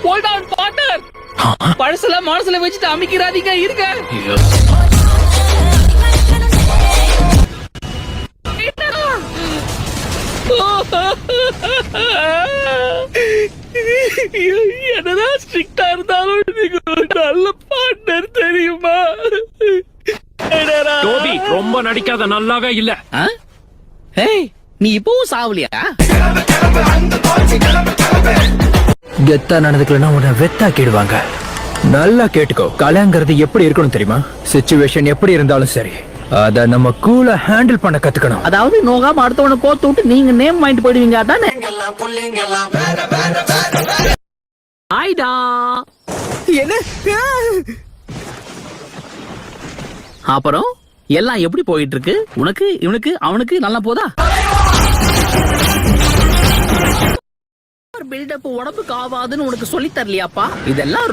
Hold on partner. பழசெல்லாம் மனசுல வச்சுட்டு அமைக்கிறாதீங்க, இருங்க. என்னதான் ஸ்ட்ரிக்டா இருந்தாலும் நீங்க நல்ல பார்ட்னர் தெரியுமா? டோபி ரொம்ப நடிக்காத, நல்லாவே இல்ல. ஏய், நீ இப்பவும் சாவலியா? கெத்தா நடந்துக்கலன்னா உன்னை வெத்தாக்கிடுவாங்க. நல்லா கேட்டுக்கோ, கலைங்கிறது எப்படி இருக்கணும் தெரியுமா? சிச்சுவேஷன் எப்படி இருந்தாலும் சரி, அத நம்ம கூலா ஹேண்டில் பண்ண கத்துக்கணும். அதாவது நோகாம அடுத்தவனை கோத்து விட்டு நீங்க நேம் வாங்கிட்டு போயிடுவீங்க, அதானே? ஆயிடா. என்ன? அப்புறம் எல்லாம் எப்படி போயிட்டு இருக்கு? உனக்கு, இவனுக்கு, அவனுக்கு நல்லா போதா? பில்டப் உடம்புக்கு ஆவாதுன்னு உனக்கு சொல்லி தரலையாப்பா? இதெல்லாம்